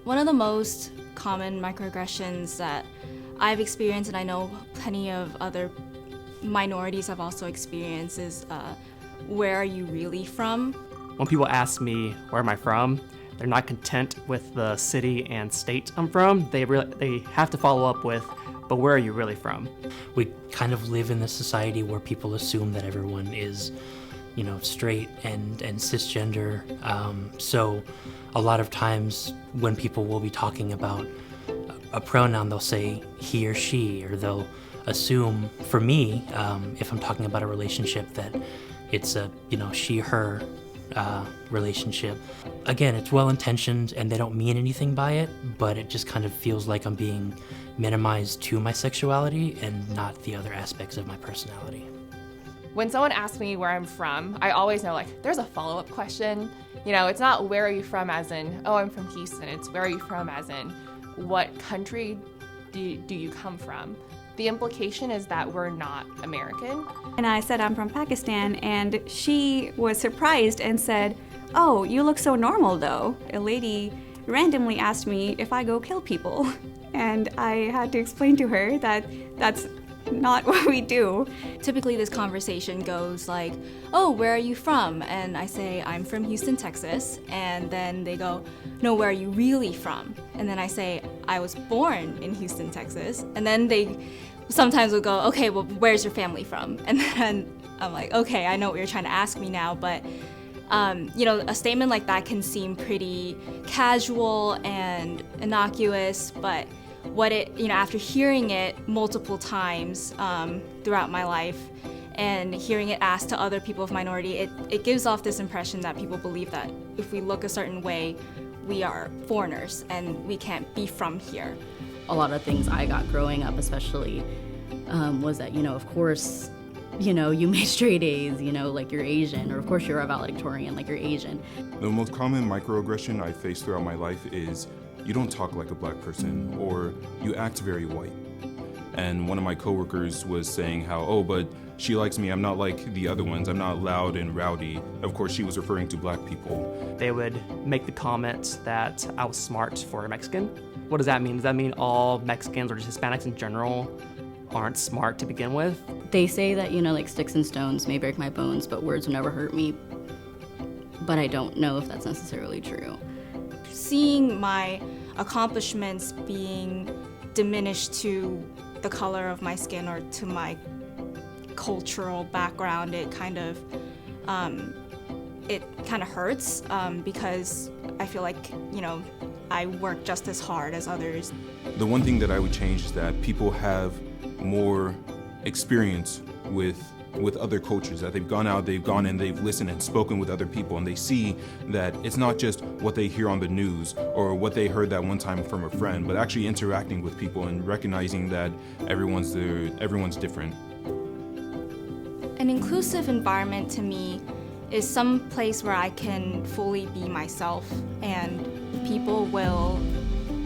One of the most common microaggressions that I've experienced, and I know plenty of other minorities have also experienced, is where are you really from? When people ask me where am I from, they're not content with the city and state I'm from. They have to follow up with, but where are you really from? We kind of live in this society where people assume that everyone is, straight and cisgender. So a lot of times when people will be talking about a pronoun, they'll say he or she, or they'll assume, for me, if I'm talking about a relationship, that it's a, she, her relationship. Again, it's well-intentioned and they don't mean anything by it, but it just kind of feels like I'm being minimized to my sexuality and not the other aspects of my personality. When someone asks me where I'm from, I always know, there's a follow-up question. It's not where are you from as in, oh, I'm from Houston. It's where are you from as in, what country do you come from? The implication is that we're not American. And I said I'm from Pakistan, and she was surprised and said, oh, you look so normal though. A lady randomly asked me if I go kill people. And I had to explain to her that that's not what we do. Typically this conversation goes like, oh, where are you from? And I say, I'm from Houston, Texas. And then they go, no, where are you really from? And then I say, I was born in Houston, Texas. And then they sometimes will go, okay, well, where's your family from? And then I'm like, okay, I know what you're trying to ask me now, but a statement like that can seem pretty casual and innocuous, but after hearing it multiple times throughout my life and hearing it asked to other people of minority, it gives off this impression that people believe that if we look a certain way, we are foreigners and we can't be from here. A lot of things I got growing up especially was that, of course, you made straight A's, you're Asian, or of course you're a valedictorian, you're Asian. The most common microaggression I faced throughout my life is you don't talk like a black person, or you act very white. And one of my coworkers was saying how, oh, but she likes me, I'm not like the other ones, I'm not loud and rowdy. Of course, she was referring to black people. They would make the comment that I was smart for a Mexican. What does that mean? Does that mean all Mexicans or just Hispanics in general aren't smart to begin with? They say that, sticks and stones may break my bones, but words will never hurt me. But I don't know if that's necessarily true. Seeing my accomplishments being diminished to the color of my skin or to my cultural background, it kind of hurts because I feel like, I work just as hard as others. The one thing that I would change is that people have more experience with other cultures, that they've gone out, they've gone and they've listened and spoken with other people, and they see that it's not just what they hear on the news or what they heard that one time from a friend, but actually interacting with people and recognizing that everyone's different. An inclusive environment to me is some place where I can fully be myself and people will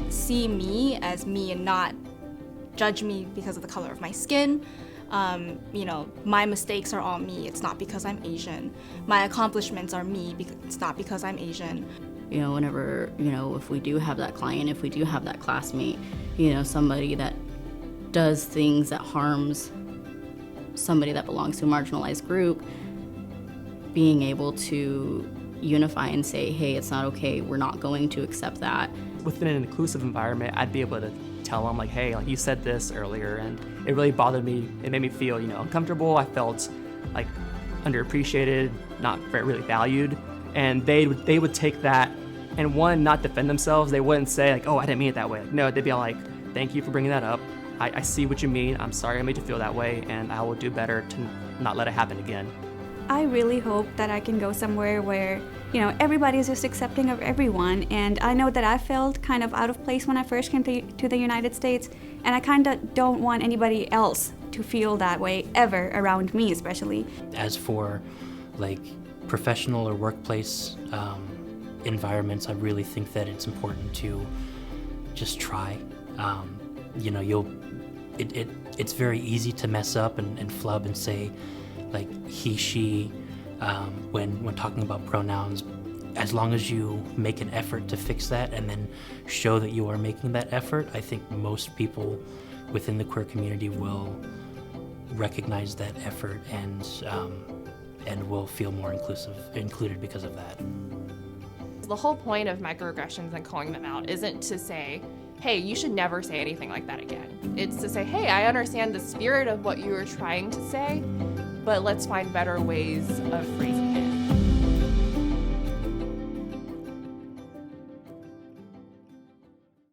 see me as me and not judge me because of the color of my skin. My mistakes are all me. It's not because I'm Asian. My accomplishments are me. It's not because I'm Asian. Whenever, if we do have that client, if we do have that classmate, somebody that does things that harms somebody that belongs to a marginalized group, being able to unify and say, hey, it's not okay, we're not going to accept that. Within an inclusive environment, I'd be able to tell them, hey, you said this earlier, and it really bothered me. It made me feel, uncomfortable. I felt underappreciated, not really valued, and they would take that and not defend themselves. They wouldn't say oh, I didn't mean it that way. No, they'd be like, thank you for bringing that up. I see what you mean. I'm sorry I made you feel that way, and I will do better to not let it happen again. I really hope that I can go somewhere where, everybody's just accepting of everyone. And I know that I felt kind of out of place when I first came to the United States, and I kind of don't want anybody else to feel that way ever around me, especially. As for professional or workplace environments, I really think that it's important to just try. It's very easy to mess up and flub and say he, she, when talking about pronouns. as long as you make an effort to fix that and then show that you are making that effort, I think most people within the queer community will recognize that effort and will feel more included because of that. The whole point of microaggressions and calling them out isn't to say, hey, you should never say anything like that again. It's to say, hey, I understand the spirit of what you were trying to say, but let's find better ways of phrasing it.